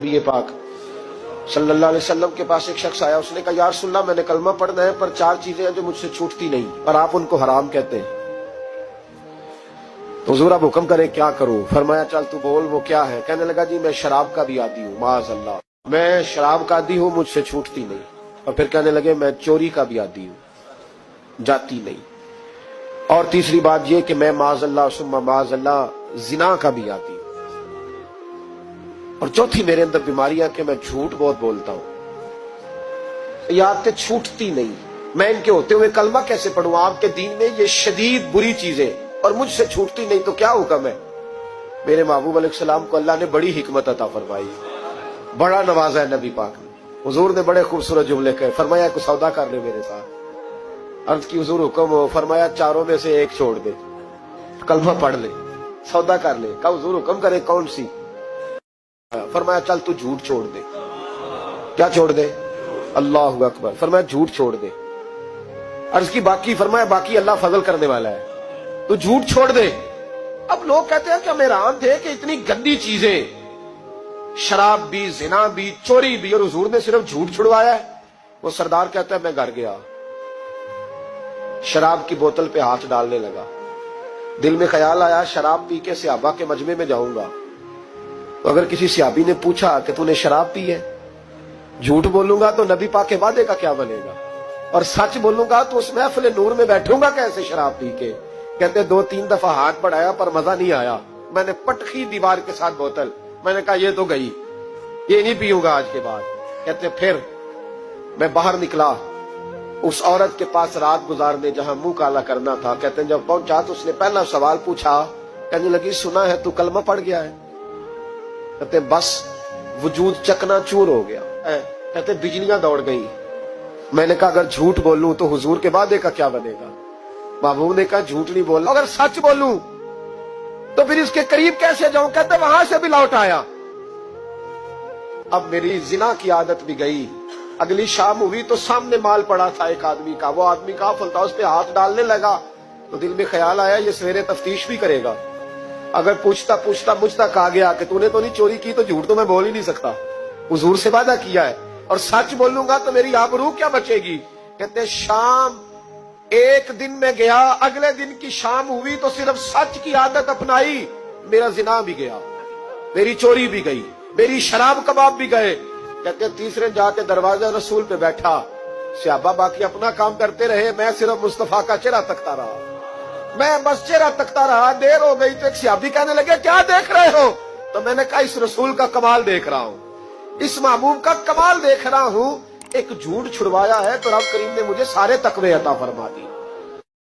नबी पाक सल्लल्लाहु अलैहि वसल्लम के पास एक शख्स आया। उसने कहा, या रसूलल्लाह, मैंने कलमा पढ़ना है पर 4 चीजें हैं जो मुझसे छूटती नहीं और आप उनको हराम कहते हैं, तो हुजूर आप हुक्म करें क्या करूं? फरमाया, चल तू बोल, वो क्या है? कहने लगा, जी मैं शराब का भी आदी हूँ, माज़अल्लाह, मैं शराब का आदी हूँ, मुझसे छूटती नहीं। और फिर कहने लगे, मैं चोरी का भी आदी हूँ, जाती नहीं। और तीसरी बात ये कि मैं माज़अल्लाह सुम्मा माज़अल्लाह जिना का भी आदी हूँ। और चौथी मेरे अंदर बीमारी है कि मैं झूठ बहुत बोलता हूं। ये आदतें छूटती नहीं, मैं इनके होते हुए कलमा कैसे पढ़ूं? आपके दीन में ये शदीद बुरी चीजें और मुझसे छूटती नहीं, तो क्या हुक्म है? मेरे महबूब अलैहिस्सलाम को अल्लाह ने बड़ी हिकमत अता फरमाई, बड़ा नवाजा है नबी पाक ने। हुजूर ने बड़े खूबसूरत जुमले कहे। फरमाया, कुछ सौदा कर ले मेरे साथ। अर्ज की, हुजूर हुक्म हो। फरमाया, चारों में से एक छोड़ दे, कलमा पढ़ ले, सौदा कर ले। कहा, हुजूर हुक्म करे, कौन सी? फरमाया, चल तू झूठ छोड़ दे। क्या छोड़ दे? अल्लाहु अकबर। फरमाया, झूठ छोड़ दे। अर्ज की, बाकी? फरमाया, बाकी अल्लाह फजल करने वाला है, तू झूठ छोड़ दे। अब लोग कहते हैं कि हम हैरान थे कि इतनी गंदी चीजें, शराब भी, जिना भी, चोरी भी, और हुजूर ने सिर्फ झूठ छुड़वाया है। वो सरदार कहता है, मैं घर गया, शराब की बोतल पे हाथ डालने लगा। दिल में ख्याल आया, शराब पी के सहाबा के मजमे में जाऊंगा, तो अगर किसी सहाबी ने पूछा कि तूने शराब पी है, झूठ बोलूंगा तो नबी पाक के वादे का क्या बनेगा, और सच बोलूंगा तो उस महफिल नूर में बैठूंगा कैसे शराब पी के? कहते 2-3 दफा हाथ बढ़ाया पर मजा नहीं आया। मैंने पटखी दीवार के साथ बोतल, मैंने कहा ये तो गई, ये नहीं पीऊंगा आज के बाद। कहते फिर मैं बाहर निकला उस औरत के पास रात गुजारने जहां मुंह काला करना था। कहते जब पहुंचा तो उसने पहला सवाल पूछा, कहने लगी, सुना है तू कलमा पढ़ गया है? कहते बस वजूद चकनाचूर हो गया। कहते बिजलियां दौड़ गई। मैंने कहा, अगर झूठ बोलूं तो हुजूर के वादे का क्या बनेगा? महबूब ने कहा, झूठ नहीं बोलना, अगर सच बोलूं तो फिर इसके करीब कैसे जाऊं? कहते वहां से भी लौट आया। अब मेरी जिना की आदत भी गई। अगली शाम हुई तो सामने माल पड़ा था एक आदमी का। वो आदमी काफिल था, उस पर हाथ डालने लगा तो दिल में ख्याल आया, ये सवेरे तफ्तीश भी करेगा। अगर पूछता पूछता मुझ तक आ गया कि तूने तो नहीं चोरी की, तो झूठ तो मैं बोल ही नहीं सकता, हुजूर से वादा किया है, और सच बोलूंगा तो मेरी आबरू क्या बचेगी? कहते शाम एक दिन में गया, अगले दिन की शाम हुई तो सिर्फ सच की आदत अपनाई, मेरा जिना भी गया, मेरी चोरी भी गई, मेरी शराब कबाब भी गए। कहते तीसरे जाके दरवाजा रसूल पे बैठा, सहाबा बाकी अपना काम करते रहे, मैं सिर्फ मुस्तफा का चेहरा तकता रहा। मैं बस चेहरा तकता रहा। देर हो गई तो एक सहाबी कहने लगे, क्या देख रहे हो? तो मैंने कहा, इस रसूल का कमाल देख रहा हूं, इस महबूब का कमाल देख रहा हूं। एक झूठ छुड़वाया है तो रब करीम ने मुझे सारे तकवे अता फरमा दी।